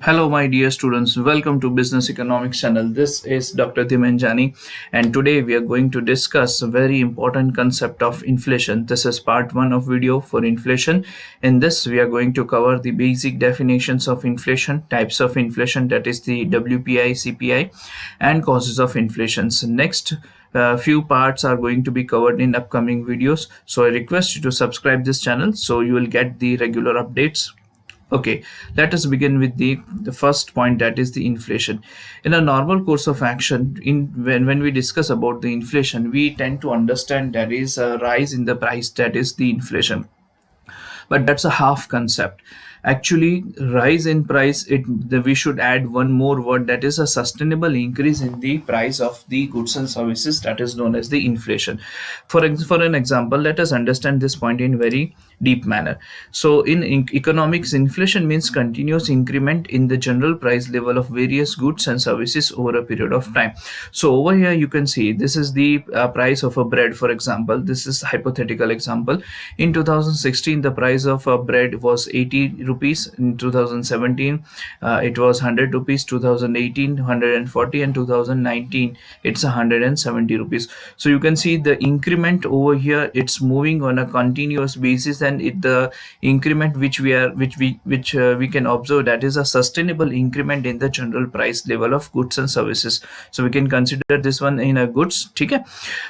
Hello, my dear students. Welcome to Business Economics channel. This is Dr. Dhimen Jani, and today we are going to discuss a very important concept of inflation. This is part one of video for inflation. In this, we are going to cover the basic definitions of inflation, types of inflation, that is the WPI, CPI, and causes of inflation. So next few parts are going to be covered in upcoming videos. So I request you to subscribe this channel so you will get the regular updates. Okay, let us begin with the first point, that is the inflation. In a normal course of action, when we discuss about the inflation, we tend to understand there is a rise in the price, that is the inflation. But that's a half concept. Actually, rise in price, we should add one more word, that is a sustainable increase in the price of the goods and services, that is known as the inflation. For an example, let us understand this point in very deep manner. So in economics, inflation means continuous increment in the general price level of various goods and services over a period of time. So over here you can see this is the price of a bread. For example, this is hypothetical example. In 2016 the price of a bread was 80 rupees. In 2017 it was 100 rupees, 2018 140, and 2019 it's 170 rupees. So you can see the increment over here, it's moving on a continuous basis, and the increment which we can observe, that is a sustainable increment in the general price level of goods and services. So we can consider this one in a goods.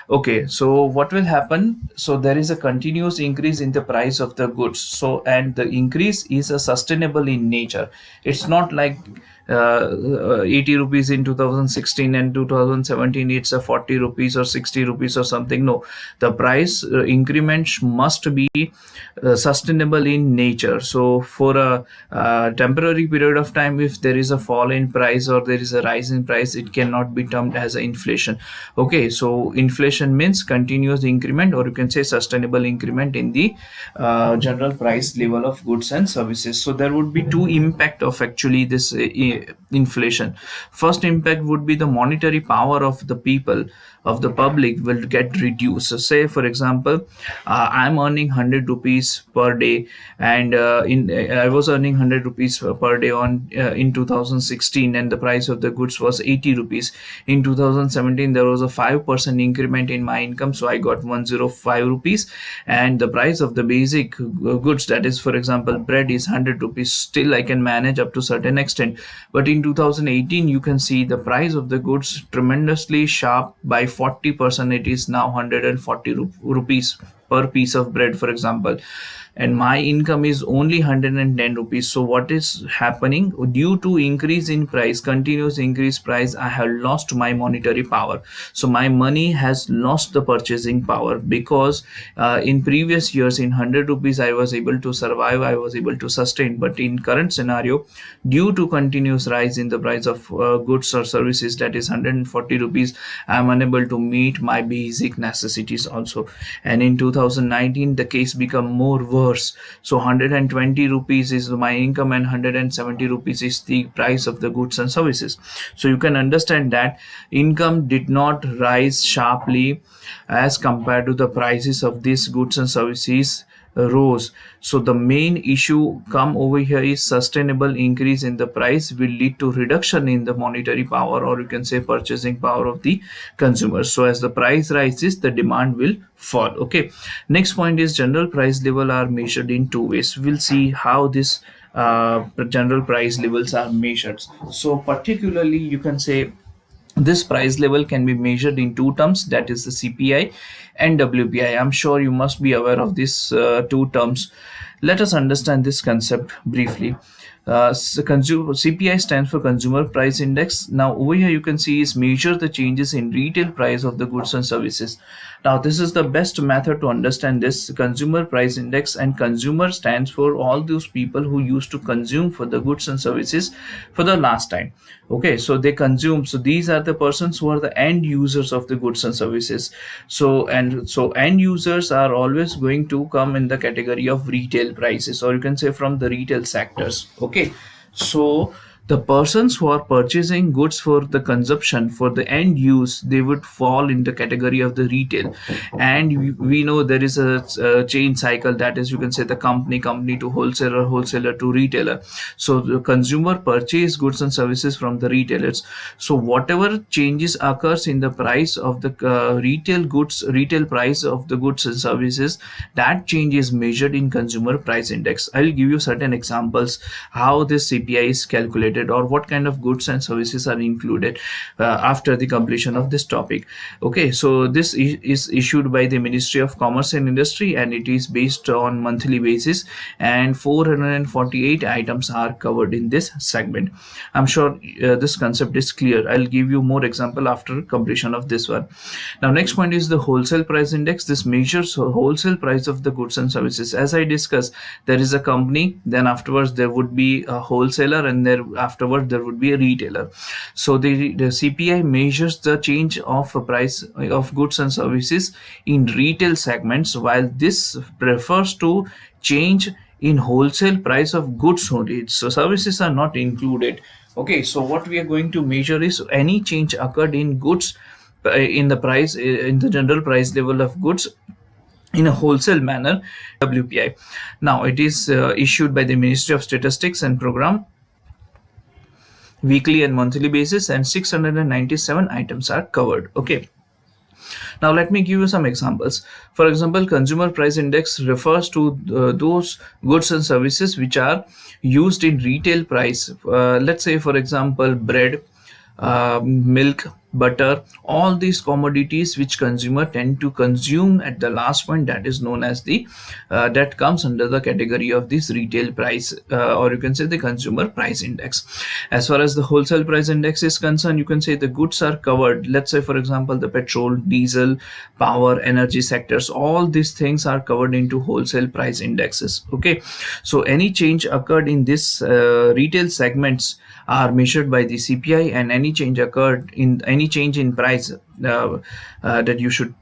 Okay, so what will happen? So there is a continuous increase in the price of the goods, so and the increase is a sustainable in nature. It's not like 80 rupees in 2016 and 2017 it's a 40 rupees or 60 rupees or something. No, the price increment must be sustainable in nature. So for a temporary period of time, if there is a fall in price or there is a rise in price, it cannot be termed as inflation. Okay, so inflation means continuous increment, or you can say sustainable increment in the general price level of goods and services. So there would be two impact of actually this inflation. First impact would be the monetary power of the people, of the public, will get reduced. So say for example, I'm earning 100 rupees per day, and I was earning 100 rupees per day on in 2016, and the price of the goods was 80 rupees. In 2017 there was a 5% increment in my income, so I got 105 rupees, and the price of the basic goods, that is for example bread, is 100 rupees. Still I can manage up to certain extent. But in 2018 you can see the price of the goods tremendously sharp by 40%. It is now 140 rupees per piece of bread, for example, and my income is only 110 rupees. So what is happening? Due to increase in price, continuous increase price, I have lost my monetary power. So my money has lost the purchasing power, because in previous years in 100 rupees I was able to survive, I was able to sustain. But in current scenario, due to continuous rise in the price of goods or services, that is 140 rupees, I am unable to meet my basic necessities also. And in 2019 the case become more worse. So 120 rupees is my income and 170 rupees is the price of the goods and services. So you can understand that income did not rise sharply as compared to the prices of these goods and services rose. So the main issue come over here is sustainable increase in the price will lead to reduction in the monetary power, or you can say purchasing power of the consumers. So as the price rises, the demand will fall. Okay, next point is general price level are measured in two ways. We'll see how this general price levels are measured. So particularly you can say this price level can be measured in two terms, that is the CPI and WPI. I'm sure you must be aware of these two terms. Let us understand this concept briefly. CPI stands for Consumer Price Index. Now over here you can see is measure the changes in retail price of the goods and services. Now this is the best method to understand this Consumer Price Index, and consumer stands for all those people who used to consume for the goods and services for the last time. Okay, so they consume, so these are the persons who are the end users of the goods and services. So end users are always going to come in the category of retail prices, or you can say from the retail sectors. Okay, so The persons who are purchasing goods for the consumption for the end use, they would fall in the category of the retail. And we know there is a chain cycle, that is, you can say the company to wholesaler, wholesaler to retailer. So the consumer purchase goods and services from the retailers. So whatever changes occurs in the price of the retail price of the goods and services, that change is measured in consumer price index. I'll give you certain examples how this CPI is calculated, or what kind of goods and services are included after the completion of this topic. Okay, so this is issued by the Ministry of Commerce and Industry, and it is based on monthly basis, and 448 items are covered in this segment. I'm sure this concept is clear. I'll give you more example after completion of this one. Now next point is the wholesale price index. This measures wholesale price of the goods and services. As I discussed, there is a company, then afterwards there would be a wholesaler, and there afterwards there would be a retailer. So the CPI measures the change of a price of goods and services in retail segments, while this refers to change in wholesale price of goods only. So services are not included. Okay, so what we are going to measure is any change occurred in goods, in the price, in the general price level of goods in a wholesale manner, WPI. Now it is issued by the Ministry of Statistics and Program, weekly and monthly basis, and 697 items are covered. Okay, now let me give you some examples. For example, consumer price index refers to those goods and services which are used in retail price. Let's say, for example, bread, milk, butter, all these commodities which consumer tend to consume at the last point, that is known as the that comes under the category of this retail price, or you can say the consumer price index. As far as the wholesale price index is concerned, you can say the goods are covered. Let's say, for example, the petrol, diesel, power, energy sectors, all these things are covered into wholesale price indexes. Okay, so any change occurred in this retail segments are measured by the CPI, and any change occurred in any change in price that you should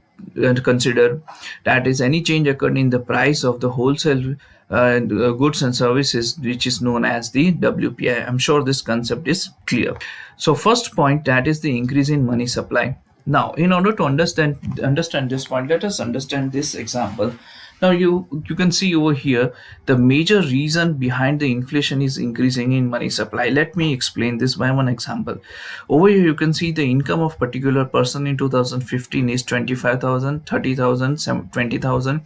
consider, that is any change occurred in the price of the wholesale goods and services, which is known as the WPI. I'm sure this concept is clear. So first point, that is the increase in money supply. Now in order to understand this point, let us understand this example. Now you can see over here the major reason behind the inflation is increasing in money supply. Let me explain this by one example. Over here you can see the income of particular person in 2015 is 25,000, 30,000, 20,000,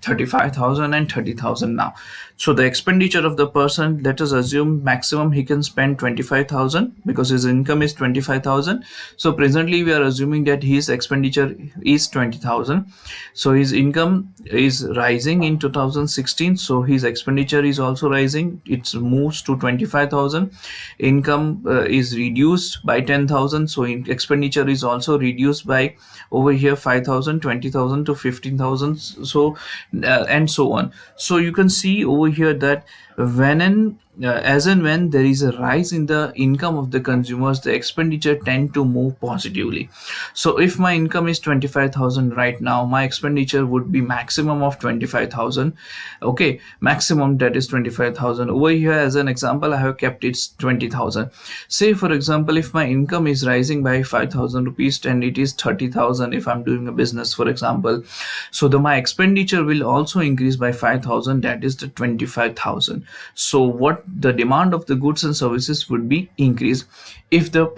35,000 and 30,000 now. So the expenditure of the person, let us assume maximum he can spend 25,000 because his income is 25,000. So presently we are assuming that his expenditure is 20,000. So his income is rising in 2016. So his expenditure is also rising. It moves to 25,000. Income is reduced by 10,000. So expenditure is also reduced by over here 5,000, 20,000 to 15,000. So and so on. So you can see over here that as and when there is a rise in the income of the consumers, the expenditure tend to move positively. So if my income is 25,000 right now, my expenditure would be maximum of 25,000. Okay, maximum, that is 25,000. Over here as an example I have kept it 20,000. Say for example, if my income is rising by 5,000 rupees and it is 30,000 if I'm doing a business, for example, so my expenditure will also increase by 5,000, that is the 25,000. So what the demand of the goods and services would be increased. If the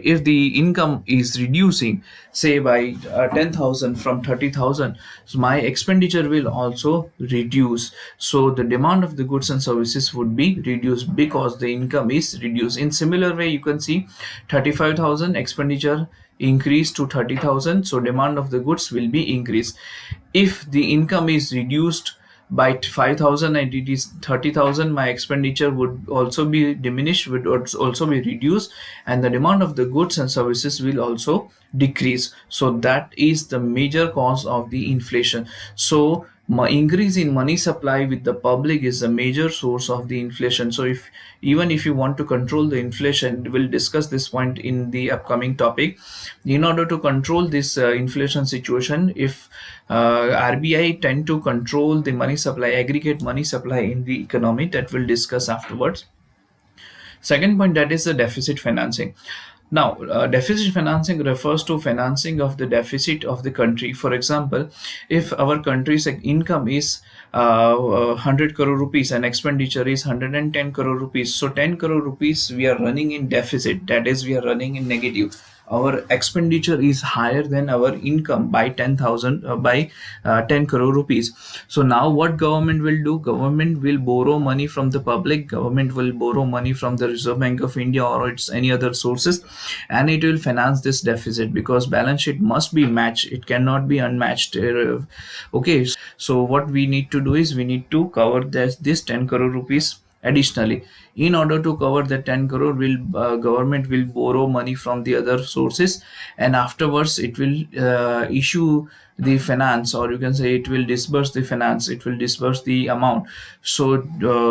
if the income is reducing, say by 10,000 from 30,000, so my expenditure will also reduce. So the demand of the goods and services would be reduced because the income is reduced. In similar way, you can see 35,000 expenditure increase to 30,000, so demand of the goods will be increased. If the income is reduced by 5,000 and it is 30,000, my expenditure would also be diminished, would also be reduced, and the demand of the goods and services will also decrease. So that is the major cause of the inflation. So increase in money supply with the public is a major source of the inflation. So even if you want to control the inflation, we'll discuss this point in the upcoming topic. In order to control this inflation situation, if RBI tend to control the money supply, aggregate money supply in the economy, that we'll discuss afterwards. Second point, that is the deficit financing. Now, deficit financing refers to financing of the deficit of the country. For example, if our country's income is 100 crore rupees and expenditure is 110 crore rupees, so 10 crore rupees we are running in deficit, that is, we are running in negative. Our expenditure is higher than our income by 10,000 by 10 crore rupees. So now what government will do? Government will borrow money from the public. Government will borrow money from the Reserve Bank of India or its any other sources, and it will finance this deficit, because balance sheet must be matched. It cannot be unmatched. Okay, so what we need to do is we need to cover this 10 crore rupees additionally. In order to cover the 10 crore, will government will borrow money from the other sources, and afterwards it will issue the finance, or you can say it will disburse the finance, it will disburse the amount. So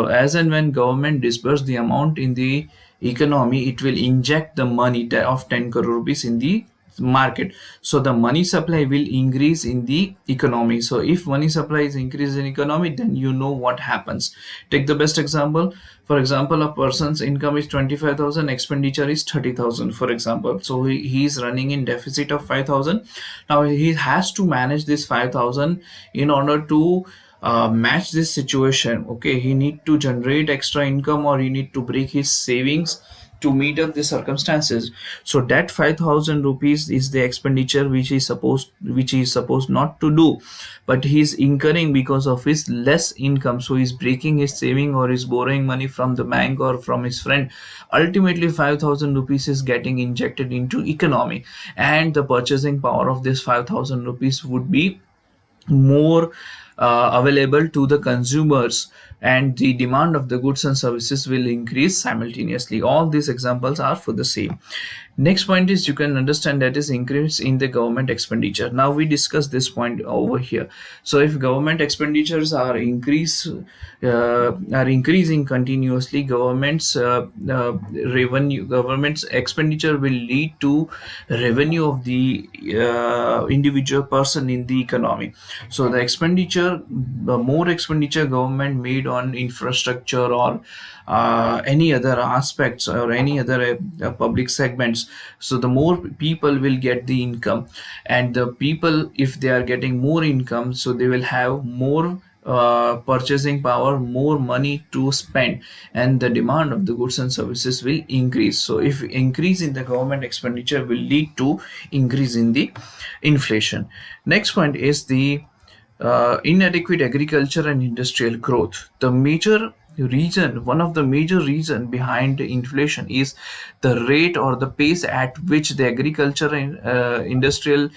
as and when government disburse the amount in the economy, it will inject the money of 10 crore rupees in the market. So the money supply will increase in the economy. So if money supply is increased in economy, then you know what happens. Take the best example. For example, a person's income is 25,000, expenditure is 30,000, for example. So he is running in deficit of 5,000. Now he has to manage this 5,000 in order to match this situation. Okay, he need to generate extra income, or he need to break his savings to meet up the circumstances. So that 5,000 rupees is the expenditure which he is supposed not to do, but he is incurring because of his less income. So he's breaking his saving, or is borrowing money from the bank or from his friend. Ultimately 5,000 rupees is getting injected into economy, and the purchasing power of this 5,000 rupees would be more available to the consumers, and the demand of the goods and services will increase simultaneously. All these examples are for the same. Next point is, you can understand, that is increase in the government expenditure. Now we discuss this point over here. So if government expenditures are increasing continuously, government's expenditure will lead to revenue of the individual person in the economy. So the expenditure, the more expenditure government made on infrastructure, or any other aspects, or any other public segments, so the more people will get the income. And the people, if they are getting more income, so they will have more purchasing power, more money to spend, and the demand of the goods and services will increase. So if increase in the government expenditure will lead to increase in the inflation. Next point is the inadequate agriculture and industrial growth. One of the major reason behind inflation is the rate or the pace at which the agriculture and industrial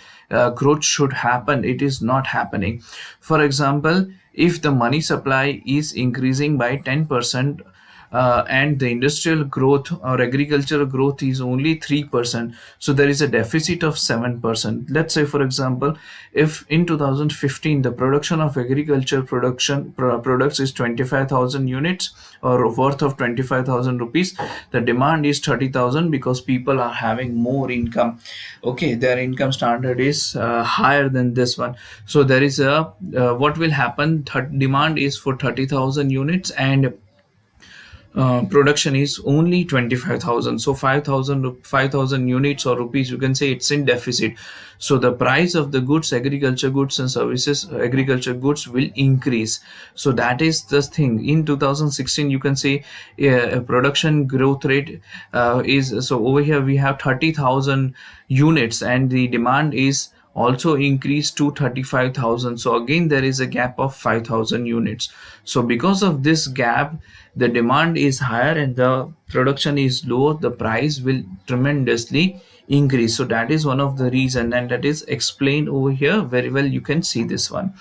growth should happen. It is not happening. For example, if the money supply is increasing by 10%, and the industrial growth or agricultural growth is only 3%, so there is a deficit of 7%. Let's say, for example, if in 2015 the production of agriculture products is 25,000 units, or worth of 25,000 rupees, the demand is 30,000, because people are having more income. Okay, their income standard is higher than this one. So there is a what will happen, demand is for 30,000 units, and production is only 25,000. So 5,000 units or rupees, you can say, it's in deficit. So the price of the goods, agriculture goods and services, agriculture goods will increase. So that is the thing. In 2016, you can say production growth rate is, so over here we have 30,000 units, and the demand is also increased to 35,000. So again there is a gap of 5,000 units. So because of this gap, the demand is higher and the production is low, the price will tremendously increase. So that is one of the reason, and that is explained over here very well. You can see this one.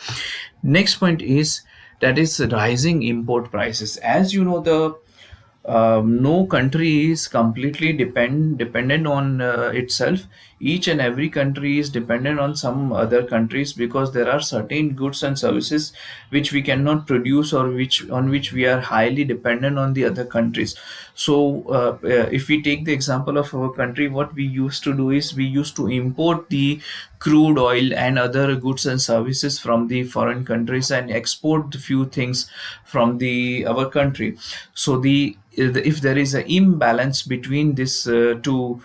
Next point is, that is rising import prices. As you know, the no country is completely dependent on itself. Each and every country is dependent on some other countries, because there are certain goods and services which we cannot produce, or which we are highly dependent on the other countries. So if we take the example of our country, what we used to do is we used to import the crude oil and other goods and services from the foreign countries and export few things from the our country. So the if there is an imbalance between this two,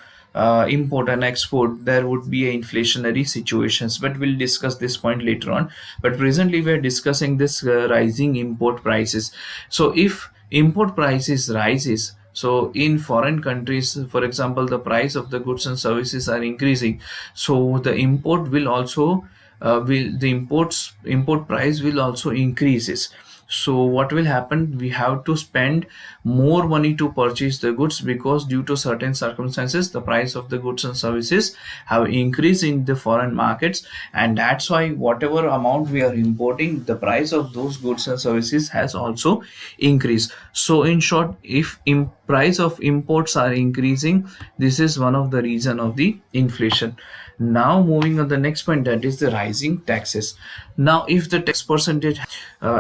import and export, there would be a inflationary situations, but we'll discuss this point later on. But presently we are discussing this rising import prices. So if import prices rises, so in foreign countries, for example, the price of the goods and services are increasing, so the import will also will the imports import price will also increases. So what will happen, we have to spend more money to purchase the goods, because due to certain circumstances the price of the goods and services have increased in the foreign markets, and that's why whatever amount we are importing, the price of those goods and services has also increased. So in short, if price of imports are increasing, this is one of the reason of the inflation. Now moving on the next point, that is the rising taxes. Now if the tax percentage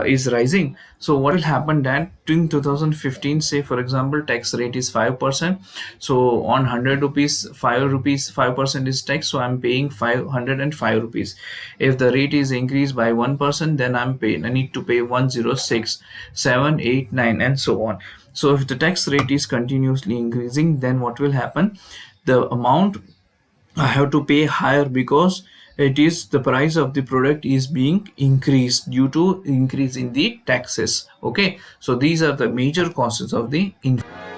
is rising, so what will happen, that in 2015, say for example, tax rate is 5%. So on 100 rupees, 5 rupees, 5% is tax, so I'm paying 505 rupees. If the rate is increased by 1%, then I need to pay 106, 7, 8, 9, and so on. So if the tax rate is continuously increasing, then what will happen, the amount I have to pay higher, because it is the price of the product is being increased due to increase in the taxes. Okay, so these are the major causes of the inflation.